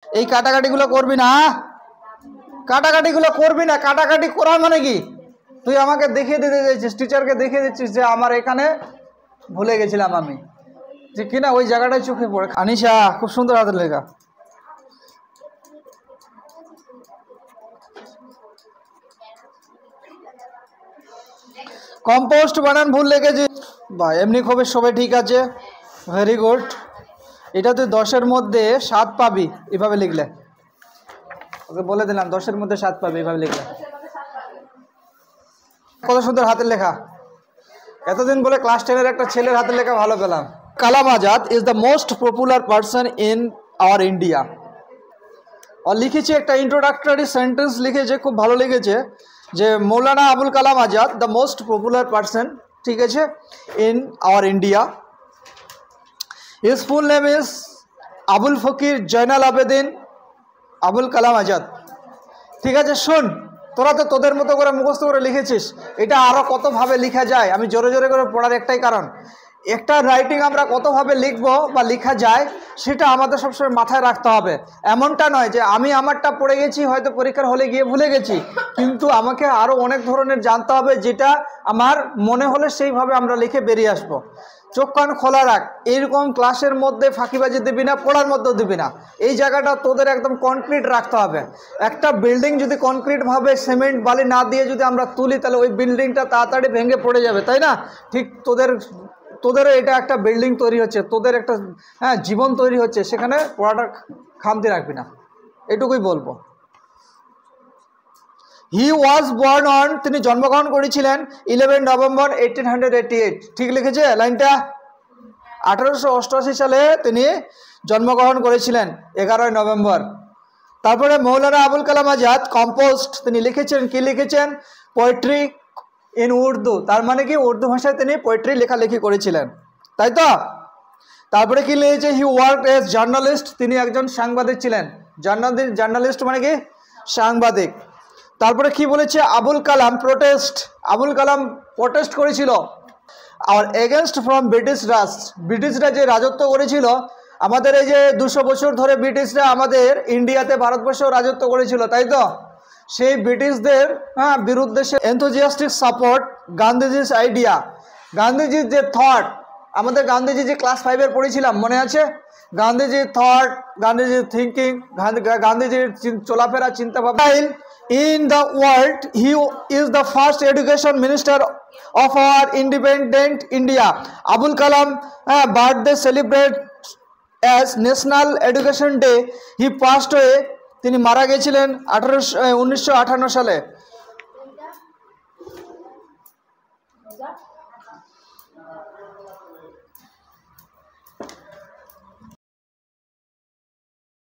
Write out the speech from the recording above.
এই কাটাকাটিগুলো করবি না, কাটাকাটিগুলো করবি না। কাটাকাটি করা মানে কি, তুই আমাকে দেখিয়ে দিতে চাইছিস, টিচারকে দেখিয়ে দিচ্ছিস যে আমার এখানে ভুলে গেছিলাম আমি, যে কিনা ওই জায়গাটায় চোখে পড়ে। আনিশা খুব সুন্দর হাতের লেখা। কম্পোস্ট বানান ভুল লিখেছি বা এমনি খুবই সবাই ঠিক আছে, ভেরি গুড। এটা তুই 10-এর মধ্যে 7 পাবি এভাবে লিখলে, ওকে বলে দিলাম 10-এর মধ্যে 7 পাবি এভাবে লিখলে। কত সুন্দর হাতের লেখা, এতদিন বলে ক্লাস 10-এর একটা ছেলের হাতের লেখা ভালো পেলাম। Kalam Azad is the most popular person in our India. আর লিখেছে একটা ইন্ট্রোডাক্টরি সেন্টেন্স লিখেছে, খুব ভালো লিখেছে যে Maulana Abul Kalam Azad the most popular person, ঠিক আছে, in our India. His full name is Abul Fakir Zainal Abedin Abul Kalam Azad. ঠিক আছে, শোন, তোরা তো তোদের মতো করে মুখস্থ করে লিখেছিস, এটা আরও কতভাবে লেখা যায়, আমি জোরে জোরে করে পড়ার একটাই কারণ, একটা রাইটিং আমরা কতভাবে লিখব বা লেখা যায় সেটা আমাদের সবসময় মাথায় রাখতে হবে। এমনটা নয় যে আমি আমারটা পড়ে গেছি, হয়তো পরীক্ষার হলে গিয়ে ভুলে গেছি, কিন্তু আমাকে আরও অনেক ধরনের জানতে হবে, যেটা আমার মনে হলে সেইভাবে আমরা লিখে বেরিয়ে আসবো। চোখ কান খোলা রাখ, এইরকম ক্লাসের মধ্যে ফাঁকিবাজি দিবি না, পড়ার মধ্যেও দিবি না। এই জায়গাটা তোদের একদম কনক্রিট রাখতে হবে। একটা বিল্ডিং যদি কনক্রিটভাবে সিমেন্ট বালি না দিয়ে যদি আমরা তুলি, তাহলে ওই বিল্ডিংটা তাড়াতাড়ি ভেঙে পড়ে যাবে, তাই না? ঠিক তোদেরও এটা একটা বিল্ডিং তৈরি হচ্ছে, তোদের একটা জীবন তৈরি হচ্ছে, সেখানে পড়াটা খামতি রাখবি না, এটুকুই বলবো। হি ওয়াজ বর্ন অন, তিনি জন্মগ্রহণ করেছিলেন 11 নভেম্বর 1888। ঠিক লিখেছে লাইনটা? 1888 সালে তিনি জন্মগ্রহণ করেছিলেন 11 নভেম্বর। তারপরে মৌলানা আবুল কালাম আজাদ কম্পোস্ট তিনি লিখেছেন, কি লিখেছেন? Poetry in Urdu. তার মানে কি, উর্দু ভাষায় তিনি পোয়েট্রি লেখালেখি করেছিলেন, তাই তো? তারপরে কি লিখেছে? হি ওয়ার্ক এজ জার্নালিস্ট, তিনি একজন সাংবাদিক ছিলেন। জার্নালিস্ট মানে কি? সাংবাদিক। তারপরে কি বলেছে? আবুল কালাম প্রোটেস্ট, আবুল কালাম প্রোটেস্ট করেছিল আর এগেনস্ট ফ্রম ব্রিটিশ রাজ, ব্রিটিশরা যে রাজত্ব করেছিল আমাদের, এই যে 200 বছর ধরে ব্রিটিশরা আমাদের ইন্ডিয়াতে ভারতবর্ষেও রাজত্ব করেছিল, তাই তো? সেই ব্রিটিশদের বিরুদ্ধে সে এনথুজিয়াস্টিক সাপোর্ট গান্ধীজির আইডিয়া, গান্ধীজির যে থট, আমাদের গান্ধীজি যে ক্লাস 5-এর পড়েছিলাম মনে আছে? গান্ধীজির থট, গান্ধীজির থিঙ্কিং, গান্ধীজির চলাফেরা, চিন্তা ভাবনা। In the world, he is the first education minister of our independent India. Abul Kalam birthday celebrate as National Education Day. He passed away, তিনি মারা গেছিলেন 1958 সালে।